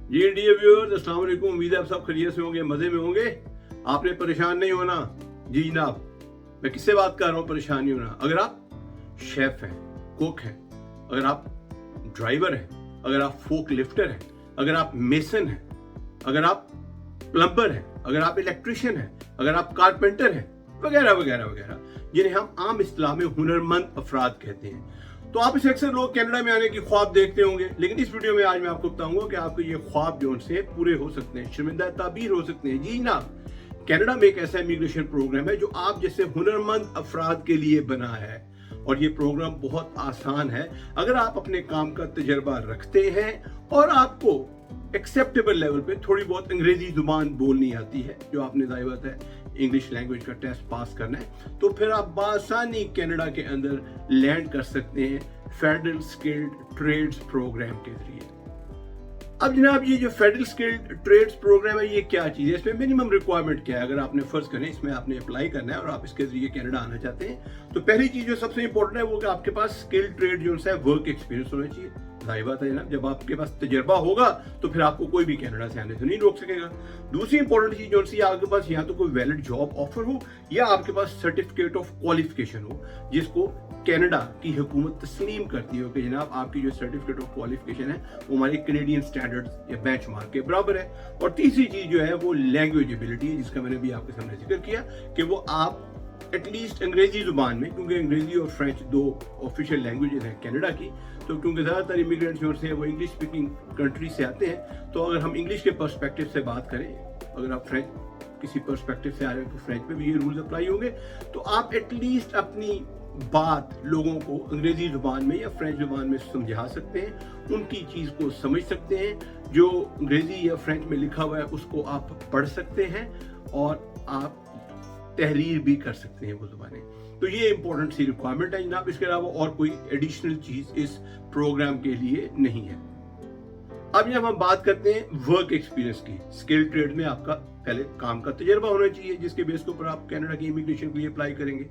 जी dear viewers, अस्सलाम वालेकुम। उम्मीद है आप सब खैरियत से होंगे, मज़े में होंगे। आपने परेशान नहीं होना। जी जनाब, मैं किससे बात कर रहा हूँ परेशान नहीं होना। अगर आप शेफ़ हैं, कुक हैं, अगर आप ड्राइवर हैं, अगर आप फोक लिफ्टर हैं, अगर आप मेसन हैं, अगर आप प्लम्बर हैं, अगर आप इलेक्ट्रिशियन हैं, अगर आप कारपेंटर हैं, वगैरह वगैरह वगैरह, जिन्हें हम आम इस्तिलाह में हुनरमंद अफराद कहते हैं, तो आप इसे अक्सर लोग कनाडा में आने की ख्वाब देखते होंगे। लेकिन इस वीडियो में आज मैं आपको बताऊंगा कि आपके ये ख्वाब जो उनसे पूरे हो सकते हैं, शर्मिंदा ताबीर हो सकते हैं। जी ना, कनाडा में एक ऐसा इमिग्रेशन प्रोग्राम है जो आप जैसे हुनरमंद अफराद के लिए बना है, और ये प्रोग्राम बहुत आसान है अगर आप अपने काम का तजर्बा रखते हैं और आपको एक्सेप्टेबल लेवल पे थोड़ी बहुत अंग्रेजी जुबान बोलनी आती है, जो आपने जाहिर बात है इंग्लिश लैंग्वेज का टेस्ट पास करना है, तो फिर आप बासानी कनाडा के अंदर लैंड कर सकते हैं फेडरल स्किल्ड ट्रेड्स प्रोग्राम के जरिए। अब जनाब, ये जो फेडरल स्किल्ड ट्रेड्स प्रोग्राम है, ये क्या चीज़ है, इसमें मिनिमम रिक्वायरमेंट क्या है। अगर आपने फर्ज करें इसमें आपने अप्लाई करना है और आप इसके जरिए कनाडा आना चाहते हैं, तो पहली चीज़ जो सबसे इंपॉर्टेंट है वो कि आपके पास स्किल्ड ट्रेड जो है वर्क एक्सपीरियंस होना चाहिए। जाहिर बात है जनाब, जब आपके पास तजर्बा होगा तो फिर आपको कोई भी कनाडा से आने से नहीं रोक सकेगा। दूसरी इंपॉर्टेंट चीज जो सी आपके पास या तो कोई वैलिड जॉब ऑफर हो या आपके पास सर्टिफिकेट ऑफ क्वालिफिकेशन हो, जिसको कनाडा की हुकूमत तस्लीम करती हो कि जनाब आपकी जो सर्टिफिकेट ऑफ क्वालिफिकेशन है वो हमारे कैनेडियन स्टैंडर्ड्स या बेंचमार्क के बराबर है। और तीसरी चीज जो है वो लैंग्वेज एबिलिटी है, जिसका मैंने भी आपके सामने जिक्र किया कि वो आप एटलीस्ट अंग्रेजी जुबान में, क्योंकि अंग्रेजी और फ्रेंच दो ऑफिशियल लैंग्वेजेस हैं कनाडा की, तो क्योंकि ज़्यादातर इमिग्रेंट्स जो हैं वो इंग्लिश स्पीकिंग कंट्री से आते हैं, तो अगर हम इंग्लिश के पर्सपेक्टिव से बात करें, अगर आप फ्रेंच किसी पर्सपेक्टिव से आ रहे हैं तो फ्रेंच में भी ये रूल्स अप्लाई होंगे, तो आप एटलीस्ट अपनी बात लोगों को अंग्रेजी जुबान में या फ्रेंच जुबान में समझा सकते हैं, उनकी चीज़ को समझ सकते हैं, जो अंग्रेजी या फ्रेंच में लिखा हुआ है उसको आप पढ़ सकते हैं और आप तहरीर भी कर सकते हैं वो जुबानें। तो ये इंपॉर्टेंट सी रिक्वायरमेंट है जनाब, इसके अलावा और कोई एडिशनल चीज इस प्रोग्राम के लिए नहीं है। अब जब हम बात करते हैं वर्क एक्सपीरियंस की, स्किल ट्रेड में आपका पहले काम का तजर्बा होना चाहिए, जिसके बेस के ऊपर आप कनाडा की इमिग्रेशन के लिए अप्लाई करेंगे।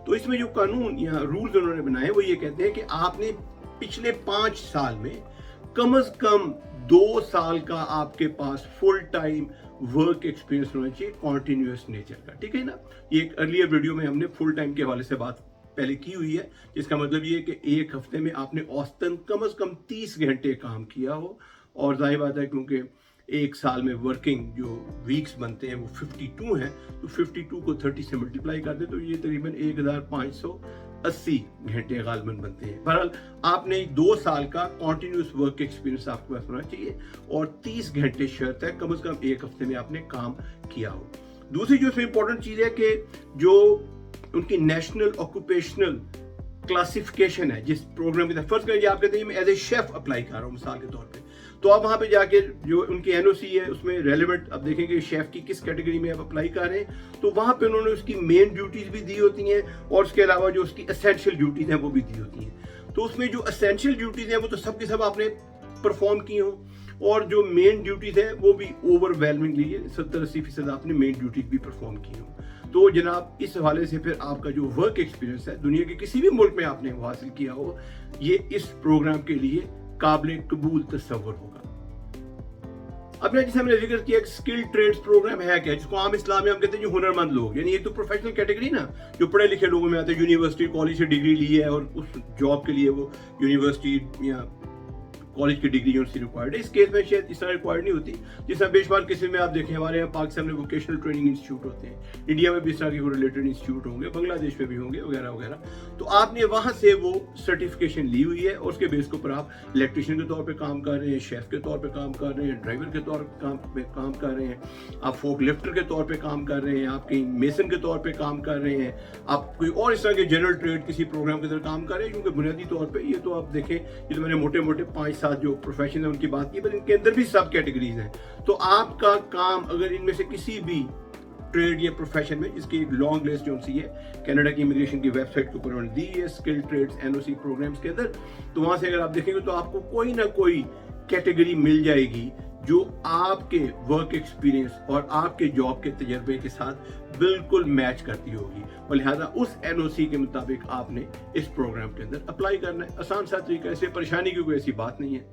तो इसमें जो कानून या रूल्स उन्होंने बनाए वो ये कहते हैं कि आपने पिछले 5 साल में कम से कम 2 साल का आपके पास फुल टाइम वर्क एक्सपीरियंस होना चाहिए, कॉन्टिन्यूअस नेचर का। ठीक है ना, ये एक अर्लियर वीडियो में हमने फुल टाइम के हवाले से बात पहले की हुई है, जिसका मतलब ये है कि एक हफ्ते में आपने औसतन कम से कम 30 घंटे काम किया हो। और जाहिर बात है क्योंकि एक साल में वर्किंग जो वीक्स बनते हैं वो 52 हैं, तो 52 को 30 से मल्टीप्लाई कर दे तो ये तकरीबन 1580 घंटे गालबन बनते हैं। बहरहाल आपने 2 साल का कॉन्टिन्यूस वर्क एक्सपीरियंस आपके पास होना चाहिए और 30 घंटे शर्त है कम से कम एक हफ्ते में आपने काम किया हो। दूसरी जो इसमें इंपॉर्टेंट चीज है कि जो उनकी नेशनल ऑक्यूपेशनल क्लासिफिकेशन है जिस प्रोग्राम के तहत, फर्स्ट करिए आप कहते हैं मैं एज ए शेफ अप्लाई कर रहा हूँ मिसाल के तौर पे, तो आप वहां पे जाके जो उनकी एनओसी है उसमें रेलेवेंट अब देखेंगे शेफ की किस कैटेगरी में आप अप्लाई कर रहे हैं, तो वहां पे उन्होंने उसकी मेन ड्यूटीज भी दी होती हैं और उसके अलावा जो उसकी एसेंशियल ड्यूटीज हैं वो भी दी होती हैं। तो उसमें जो एसेंशियल ड्यूटीज हैं वो तो सब की सब आपने परफॉर्म की हो, और जो मेन ड्यूटीज है वो भी ओवरवेलमिंगली 70-80% आपने मेन ड्यूटीज भी परफॉर्म की हो। तो जनाब इस हवाले से फिर आपका जो वर्क एक्सपीरियंस है दुनिया के किसी भी मुल्क में आपने वो हासिल किया हो, ये इस प्रोग्राम के लिए काबिल कबूल तस्वर होगा। अब जैसे हमने जिक्र किया स्किल ट्रेड्स प्रोग्राम है क्या, जिसको आम इस्लाम में हम कहते हैं जो हुनरमंद लोग, यानी ये तो प्रोफेशनल कैटेगरी ना, जो पढ़े लिखे लोगों में आते हैं, यूनिवर्सिटी कॉलेज से डिग्री ली है और उस जॉब के लिए वो यूनिवर्सिटी या कॉलेज की डिग्री जो रिक्वायर्ड है। इस केस में शायद इस तरह रिक्वायर्ड नहीं होती, जिसमें बेशुमार किसी में आप देखें हमारे यहाँ पाकिस्तान में वोकेशनल ट्रेनिंग इंस्टीट्यूट होते हैं, इंडिया में भी इस तरह के रिलेटेड इंस्टीट्यूट होंगे, बांग्लादेश में भी होंगे वगैरह वगैरह। तो आपने वहाँ से वो सर्टिफिकेशन ली हुई है और उसके बेस के ऊपर आप इलेक्ट्रिशियन के तौर पर काम कर रहे हैं, शेफ के तौर पर काम कर रहे हैं, ड्राइवर के तौर पर काम कर रहे हैं, आप फोक लिफ्टर के तौर पर काम कर रहे हैं, आप कहीं मेसन के तौर पर काम कर रहे हैं, आप कोई और इस तरह के जनरल ट्रेड किसी प्रोग्राम के अंदर काम कर रहे हैं। क्योंकि बुनियादी तौर पर ये तो आप देखें, ये तो मैंने मोटे मोटे 5-7 जो प्रोफेशन उनकी बात की, पर इनके अंदर भी सब कैटेगरीज हैं। तो आपका काम अगर इनमें से किसी भी ट्रेड या प्रोफेशन में, इसकी एक लॉन्ग लिस्ट जो सी है कनाडा की इमिग्रेशन की वेबसाइट के ऊपर उन्होंने दी है स्किल ट्रेड्स एनओसी प्रोग्राम्स के अंदर, तो वहां से अगर आप देखेंगे तो आपको कोई ना कोई कैटेगरी मिल जाएगी जो आपके वर्क एक्सपीरियंस और आपके जॉब के तजर्बे के साथ बिल्कुल मैच करती होगी, और लिहाजा उस एनओसी के मुताबिक आपने इस प्रोग्राम के अंदर अप्लाई करना है। आसान सा तरीका, इससे परेशानी की कोई ऐसी बात नहीं है।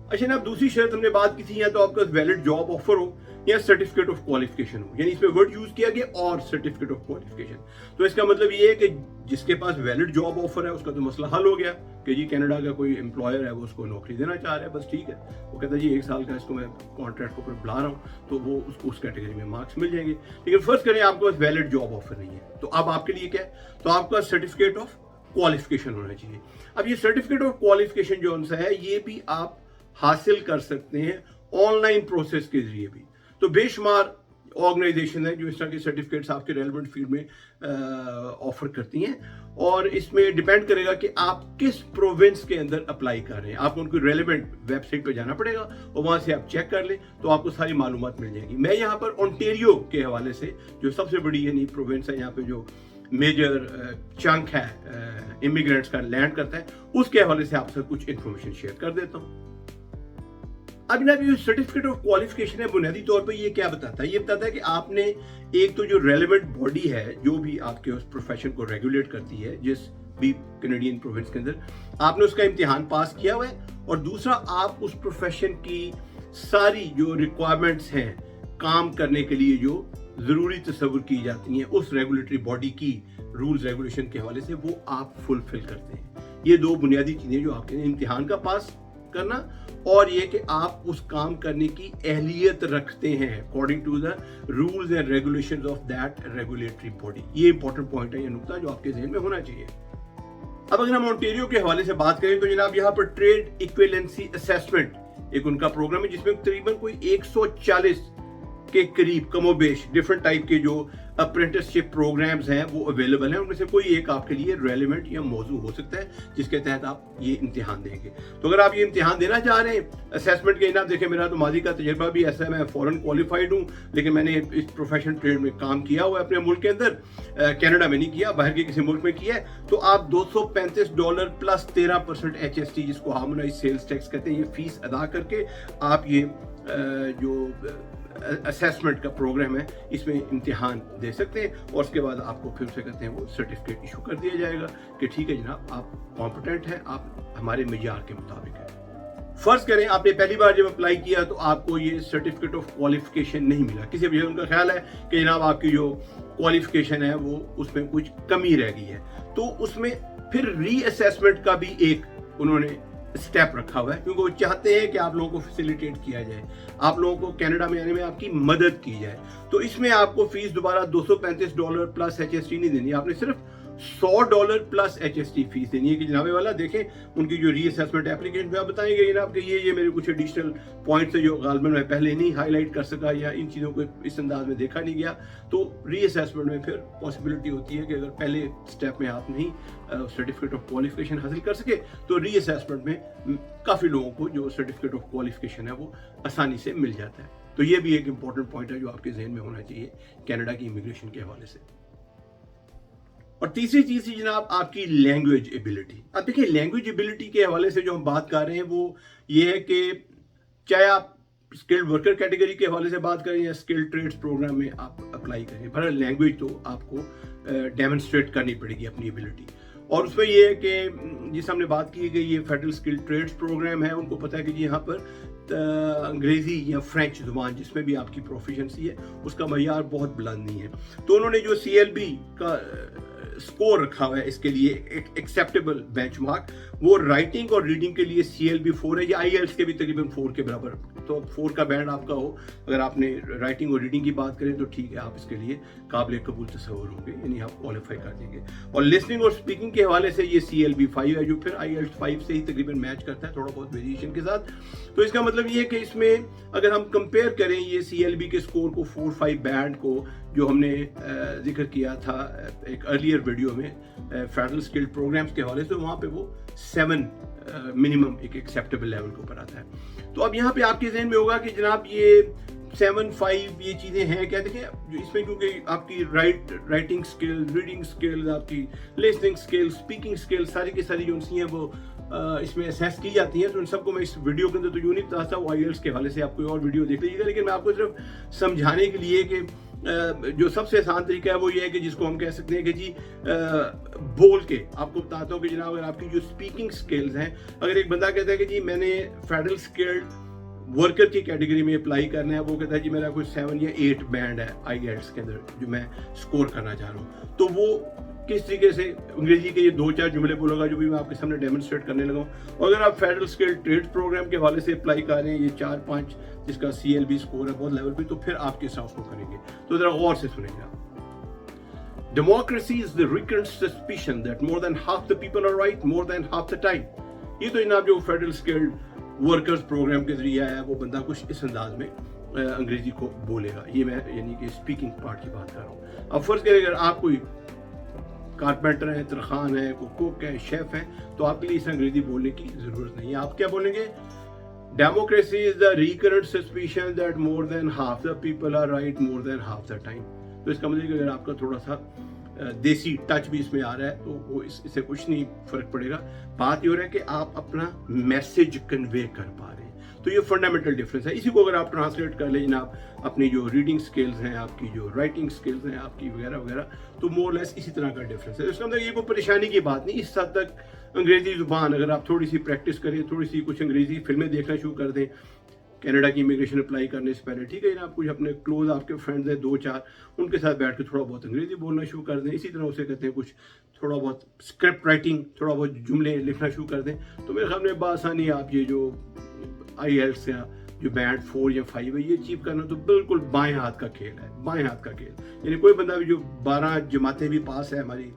अच्छा जनाब, दूसरी शर्त हमने बात की थी, या तो आपका वैलिड जॉब ऑफर हो या सर्टिफिकेट ऑफ क्वालिफिकेशन हो, यानी इसमें वर्ड यूज किया गया और सर्टिफिकेट ऑफ क्वालिफिकेशन। तो इसका मतलब ये है कि जिसके पास वैलिड जॉब ऑफर है उसका तो मसला हल हो गया कि जी कनाडा का कोई एम्प्लॉयर है वो उसको नौकरी देना चाह रहा है, बस ठीक है, वो कहता है जी 1 साल का इसको मैं कॉन्ट्रैक्ट के ऊपर बुला रहा हूँ, तो वो उसको उस कैटेगरी में मार्क्स मिल जाएंगे। लेकिन फर्स्ट करें आपके पास वैलिड जॉब ऑफर नहीं है, तो अब आपके लिए क्या है, तो आपका सर्टिफिकेट ऑफ क्वालिफिकेशन होना चाहिए। अब ये सर्टिफिकेट ऑफ क्वालिफिकेशन जो सा है ये भी आप हासिल कर सकते हैं ऑनलाइन प्रोसेस के जरिए भी। तो बेशुमार ऑर्गेनाइजेशन है जो इस तरह के सर्टिफिकेट्स आपके रेलेवेंट फील्ड में ऑफर करती हैं, और इसमें डिपेंड करेगा कि आप किस प्रोविंस के अंदर अप्लाई कर रहे हैं। आपको उनकी रेलेवेंट वेबसाइट पर जाना पड़ेगा और वहां से आप चेक कर लें तो आपको सारी मालूमात मिल जाएगी। मैं यहाँ पर ओंटारियो के हवाले से, जो सबसे बड़ी यानी प्रोविंस है यहाँ पे जो मेजर चंक है इमिग्रेंट्स का लैंड करता है, उसके हवाले से आपसे कुछ इंफॉर्मेशन शेयर कर देता हूँ। अब जनाब ये सर्टिफिकेट ऑफ क्वालिफिकेशन है, बुनियादी तौर पे ये क्या बताता है, ये बताता है कि आपने एक तो जो रेलेवेंट बॉडी है जो भी आपके उस प्रोफेशन को रेगुलेट करती है जिस भी कैनेडियन प्रोविंस के अंदर, आपने उसका इम्तिहान पास किया हुआ है, और दूसरा आप उस प्रोफेशन की सारी जो रिक्वायरमेंट्स हैं काम करने के लिए जो जरूरी तस्वुर की जाती हैं उस रेगुलेटरी बॉडी की रूल्स रेगुलेशन के हवाले से, वो आप फुलफिल करते हैं। ये दो बुनियादी चीजें जो आपके इम्तिहान का पास करना और ये कि आप उस काम करने की अहलियत रखते हैं according to the rules and regulations of that regulatory body. ये इंपॉर्टेंट पॉइंट है, ये नुकता जो आपके ज़हन में होना चाहिए। अब अगर हम ओंटारियो के हवाले से बात करें तो जनाब यहाँ पर ट्रेड इक्विवेलेंसी असेसमेंट एक उनका प्रोग्राम है जिसमें तकरीबन कोई 140 के करीब कमोबेश डिफरेंट टाइप के जो अप्रेंटिसशिप प्रोग्राम्स हैं वो अवेलेबल हैं। उनमें से कोई एक आपके लिए रेलेवेंट या मौजू हो सकता है जिसके तहत आप ये इम्तिहान देंगे। तो अगर आप ये इम्तिहान देना चाह रहे हैं असेसमेंट के, जनाब देखें मेरा तो माजी का तजर्बा भी ऐसा है, मैं फॉरेन क्वालिफाइड हूँ लेकिन मैंने इस प्रोफेशनल ट्रेड में काम किया हुआ है अपने मुल्क के अंदर, कनाडा में नहीं किया, बाहर के किसी मुल्क में किया है। तो आप $235 प्लस 13% HST जिसको हार्मोनाइज सेल्स टैक्स कहते हैं, ये फीस अदा करके आप ये जो असेसमेंट का प्रोग्राम है इसमें इम्तिहान दे सकते हैं, और उसके बाद आपको फिर से कहते हैं वो सर्टिफिकेट इशू कर दिया जाएगा कि ठीक है जनाब आप कॉम्पिटेंट हैं, आप हमारे मेयार के मुताबिक है। फर्ज करें आपने पहली बार जब अप्लाई किया तो आपको ये सर्टिफिकेट ऑफ क्वालिफिकेशन नहीं मिला, किसी वजह उनका ख्याल है कि जनाब आपकी जो क्वालिफिकेशन है वो उसमें कुछ कमी रह गई है, तो उसमें फिर रीअसेसमेंट का भी एक उन्होंने स्टेप रखा हुआ है, क्योंकि वो चाहते हैं कि आप लोगों को फैसिलिटेट किया जाए, आप लोगों को कनाडा में आने में आपकी मदद की जाए। तो इसमें आपको फीस दोबारा $235 प्लस HST नहीं देनी, आपने सिर्फ $100 प्लस HST फीस देनी है कि जनाबे वाला देखें उनकी जो रीअसेसमेंट एप्लीकेशन पे आप बताएंगे जनाब कि ये मेरे कुछ एडिशनल पॉइंट्स है जो गालबन मैं पहले नहीं हाईलाइट कर सका या इन चीज़ों को इस अंदाज में देखा नहीं गया। तो रीअसेसमेंट में फिर पॉसिबिलिटी होती है कि अगर पहले स्टेप में आप नहीं सर्टिफिकेट ऑफ क्वालिफिकेशन हासिल कर सके तो रीअसेसमेंट में काफ़ी लोगों को जो सर्टिफिकेट ऑफ क्वालिफिकेशन है वो आसानी से मिल जाता है। तो ये भी एक इंपॉर्टेंट पॉइंट है जो आपके जहन में होना चाहिए कनाडा की इमिग्रेशन के हवाले से। और तीसरी चीज थी जनाब आपकी लैंग्वेज एबिलिटी। अब देखिए लैंग्वेज एबिलिटी के हवाले से जो हम बात कर रहे हैं वो ये है कि चाहे आप स्किल्ड वर्कर कैटेगरी के हवाले से बात करें या स्किल्ड ट्रेड्स प्रोग्राम में आप अप्लाई करें, पर लैंग्वेज तो आपको डेमोन्स्ट्रेट करनी पड़ेगी अपनी एबिलिटी। और उसमें ये है कि जिस हमने बात की गई ये फेडरल स्किल्ड ट्रेड्स प्रोग्राम है, उनको पता है कि यहाँ पर अंग्रेजी या फ्रेंच जुबान जिसमें भी आपकी प्रोफिशेंसी है उसका मयार बहुत बुलंद नहीं है। तो उन्होंने जो CLB का स्कोर रखा हुआ है इसके लिए एक एक्सेप्टेबल बेंचमार्क, वो राइटिंग और रीडिंग के लिए CLB 4 है या IELTS के भी तकरीबन 4 के बराबर। तो 4 का बैंड आपका हो, अगर आपने राइटिंग और रीडिंग की बात करें तो ठीक है, आप इसके लिए काबिल कबूल तस्वुर होंगे, यानी आप क्वालिफाई कर देंगे। और लिसनिंग और स्पीकिंग के हवाले से ये CLB 5 है जो फिर IELTS 5 से ही तकरीबन मैच करता है, थोड़ा बहुत वेरिएशन के साथ। तो इसका मतलब ये है कि इसमें अगर हम कंपेयर करें ये CLB के स्कोर को 4-5 बैंड को जो हमने जिक्र किया था एक अर्लियर वीडियो में फेडरल स्किल्ड प्रोग्राम्स के हवाले से, वहाँ पे वो 7 मिनिमम एक एक्सेप्टेबल लेवल के ऊपर आता है। तो अब यहाँ पे आपके जहन में होगा कि जनाब ये 7-5 ये चीज़ें हैं क्या। देखिए जो इसमें क्योंकि आपकी राइटिंग स्किल, रीडिंग स्किल, आपकी लिसनिंग स्किल, स्पीकिंग स्किल सारी की सारी जो सी हैं वो इसमें असेस की जाती हैं। तो उन सबको मैं इस वीडियो के अंदर तो यूँ नहीं बता सकता, वो IELTS के हवाले से आप कोई और वीडियो देख लीजिएगा, लेकिन मैं आपको सिर्फ समझाने के लिए कि जो सबसे आसान तरीका है वो ये है कि जिसको हम कह सकते हैं कि जी बोल के आपको बताता हूँ कि जनाब अगर आपकी जो स्पीकिंग स्किल्स हैं, अगर एक बंदा कहता है कि जी मैंने फेडरल स्किल्ड वर्कर की कैटेगरी में अप्लाई करना है, वो कहता है जी मेरा कोई 7 या 8 बैंड है IELTS के अंदर जो मैं स्कोर करना चाह रहा हूँ, तो वो किस तरीके से अंग्रेजी के ये 2-4 जुमले बोलूँगा जो भी मैं आपके सामने डेमोन्स्ट्रेट करने लगा हूँ। और अगर आप फेडरल स्किल ट्रेड प्रोग्राम के हवाले से अप्लाई कर रहे हैं, ये 4-5 जिसका CLB स्कोर है बहुत लेवल पे, तो फिर आप किस तरह उसको करेंगे, तो जरा गौर से सुनेगा। Democracy is the recurrent suspicion that more than half the people are right more than half the time। ये तो जनाब जो फेडरल स्किल्ड वर्कर्स प्रोग्राम के जरिए आया, वो बंदा कुछ इस अंदाज में अंग्रेजी को बोलेगा। ये मैं यानी कि स्पीकिंग पार्ट की बात कर रहा हूँ। अब फर्ज करें अगर आप कोई कारपेंटर है, तरखान है, कोई कुक है, शेफ है, तो आपके लिए इस अंग्रेजी बोलने की जरूरत नहीं है। आप क्या बोलेंगे? Democracy is the recurrent suspicion that more than half the people are right more than half the time. तो इसका मतलब अगर आपका थोड़ा सा देसी टच भी इसमें आ रहा है तो वो इससे कुछ नहीं फर्क पड़ेगा। बात ये हो रहा है कि आप अपना मैसेज कन्वे कर पा रहे हैं, तो ये फंडामेंटल डिफरेंस है। इसी को अगर आप ट्रांसलेट कर लें जनाब अपनी जो रीडिंग स्किल्स हैं, आपकी जो राइटिंग स्किल्स हैं आपकी वगैरह वगैरह, तो मोर लेस इसी तरह का डिफरेंस है। इसका मतलब ये कोई परेशानी की बात नहीं। इस हद तक अंग्रेजी जुबान अगर आप थोड़ी सी प्रैक्टिस करें, थोड़ी सी कुछ अंग्रेजी फिल्में देखना शुरू कर दें कनाडा की इमिग्रेशन अप्लाई करने से पहले, ठीक है ना, आप कुछ अपने क्लोज आपके फ्रेंड्स हैं 2-4, उनके साथ बैठ के थोड़ा बहुत अंग्रेजी बोलना शुरू कर दें। इसी तरह उसे कहते हैं कुछ थोड़ा बहुत स्क्रिप्ट राइटिंग, थोड़ा बहुत जुमले लिखना शुरू कर दें, तो मेरे ख्याल में बआसानी आप ये जो IELTS या जो बैंड 4 या 5 है ये अचीव करना तो बिल्कुल बाएं हाथ का खेल है, बाएं हाथ का खेल। यानी कोई बंदा भी जो 12 जमातें भी पास है हमारी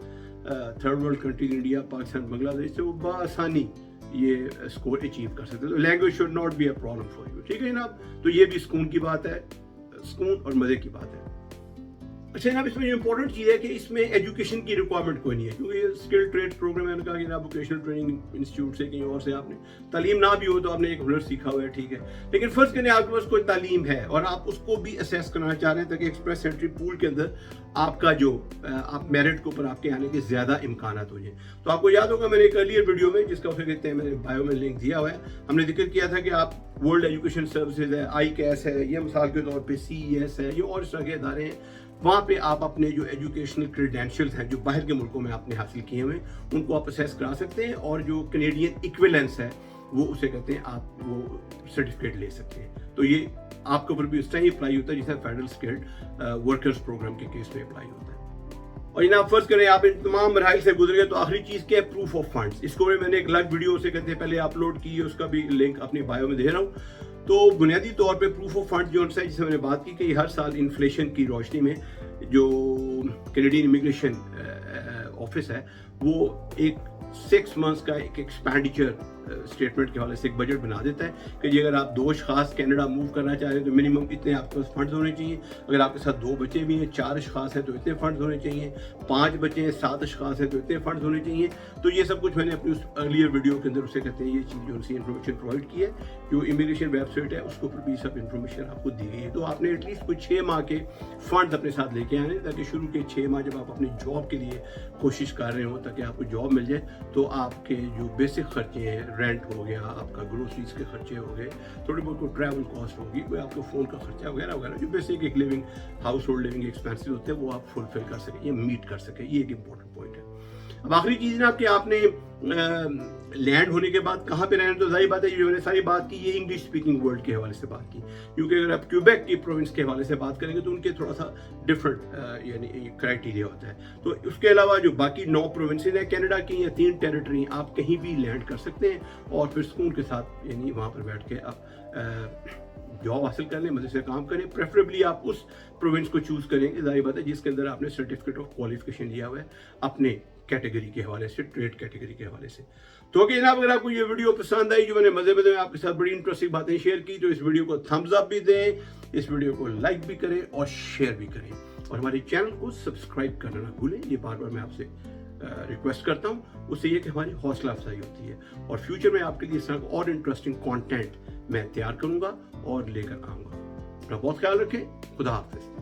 third world country India, Pakistan, Bangladesh से, वो बआसानी ये स्कोर अचीव कर सकते हैं। तो language should not be a problem for you, ठीक है ना। तो ये भी सुकून की बात है, सुकून और मजे की बात है। अच्छा जनाब, इसमें जो इंपॉर्टेंट चीज़ है कि इसमें एजुकेशन की रिक्वायरमेंट कोई नहीं है, क्योंकि ये स्किल ट्रेड प्रोग्राम मैंने कहा कि ना वोकेशनल ट्रेनिंग इंस्टीट्यूट से कहीं और से आपने तालीम ना भी हो तो आपने एक हुनर सीखा हुआ है, ठीक है। लेकिन फर्ज करें आपके पास कोई तालीम है और आप उसको भी असेस करना चाह रहे हैं ताकि एक्सप्रेस एंट्री पूल के अंदर आपका जो आप मेरिट के ऊपर आपके आने के ज़्यादा इम्कानात हो जाए। तो आपको याद होगा मैंने एक अर्लियर वीडियो में, जिसका उसे कहते हैं मैंने बायो में लिंक दिया हुआ है, हमने जिक्र किया था कि आप वर्ल्ड एजुकेशन सर्विसेज है, ICAS है, ये मिसाल के तौर पर CES है, ये और इस तरह के इदारे हैं, वहाँ पे आप अपने जो एजुकेशनल क्रेडेंशियल्स हैं जो बाहर के मुल्कों में आपने हासिल किए हुए उनको आप असेस करा सकते हैं, और जो कैनेडियन इक्विवेलेंस है वो उसे कहते हैं आप वो सर्टिफिकेट ले सकते हैं। तो ये आपके ऊपर भी उस टाइम अप्लाई होता है जैसे फेडरल स्किल्ड वर्कर्स प्रोग्राम के केस में अप्लाई होता है। और जनाब फर्ज करें आप इन तमाम मराइल से गुजर गए, तो आखिरी चीज़ क्या है? Proof of funds. इसको मैंने एक अलग वीडियो से कहते हैं पहले अपलोड की है, उसका भी लिंक अपनी बायो में दे रहा हूँ। तो बुनियादी तौर पे प्रूफ ऑफ फंड जो है जिससे मैंने बात की कि हर साल इन्फ्लेशन की रोशनी में जो कैनेडियन इमिग्रेशन ऑफिस है वो एक 6 मंथ्स का एक एक्सपेंडिचर स्टेटमेंट के हवाले से एक बजट बना देता है कि जी अगर आप 2 अशखास कनाडा मूव करना चाह रहे हैं तो मिनिमम इतने आपके पास फंड्स होने चाहिए। अगर आपके साथ 2 बच्चे भी हैं, 4 अशखास हैं तो इतने फंड्स होने चाहिए, 5 बच्चे हैं, 7 अशखास हैं तो इतने फंड्स होने चाहिए। तो ये सब कुछ मैंने अपनी उस अर्लियर वीडियो के अंदर उसे कहते हैं ये चीज़ जो सी इन्फॉर्मेशन प्रोवाइड की है, जो इमिग्रेशन वेबसाइट है उसके ऊपर भी सब इन्फॉर्मेशन आपको दी गई है। तो आपने एटलीस्ट कोई 6 माह के फंड्स अपने साथ लेके आने ताकि शुरू के 6 माह जब आप अपनी जॉब के लिए कोशिश कर रहे हो ताकि आपको जॉब मिल जाए, तो आपके जो बेसिक खर्चे हैं, रेंट हो गया, आपका ग्रोसरीज के खर्चे हो गए, थोड़ी बहुत कोई ट्रैवल कॉस्ट होगी, कोई आपका फ़ोन का खर्चा वगैरह वगैरह, जो बेसिक एक living house hold living expenses होते हैं वो आप फुलफिल कर सकें, ये मीट कर सकें। ये एक इंपॉर्टेंट पॉइंट है। अब आखिरी चीज़ ना कि आपने लैंड होने के बाद कहाँ पे रहना, तो जाहिर बात है ये मैंने सारी बात की ये इंग्लिश स्पीकिंग वर्ल्ड के हवाले से बात की, क्योंकि अगर आप क्यूबेक की प्रोविंस के हवाले से बात करेंगे तो उनके थोड़ा सा डिफरेंट यानी क्राइटेरिया होता है। तो उसके अलावा जो बाकी 9 प्रोविंसेज हैं कनाडा की या 3 टेरिटरी, आप कहीं भी लैंड कर सकते हैं और फिर सुकून के साथ यानी वहाँ पर बैठ के आप जॉब हासिल कर लें, मजे से काम करें। प्रेफरेबली आप उस प्रोविंस को चूज़ करेंगे, जाहिर बात है जिसके अंदर आपने सर्टिफिकेट ऑफ क्वालिफिकेशन लिया हुआ है अपने कैटेगरी के हवाले से, ट्रेड कैटेगरी के हवाले से। तो ओके जनाब, अगर आपको ये वीडियो पसंद आई, जो मैंने मजे में आपके साथ बड़ी इंटरेस्टिंग बातें शेयर की, तो इस वीडियो को थम्स अप भी दें, इस वीडियो को लाइक भी करें और शेयर भी करें, और हमारे चैनल को सब्सक्राइब करना ना भूलें। ये बार बार मैं आपसे रिक्वेस्ट करता हूँ, उससे ये कि हमारी हौसला अफजाई होती है और फ्यूचर में आपके लिए इस तरह और इंटरेस्टिंग कंटेंट मैं तैयार करूँगा और लेकर आऊँगा। अपना बहुत ख्याल रखें। खुदा हाफिज़।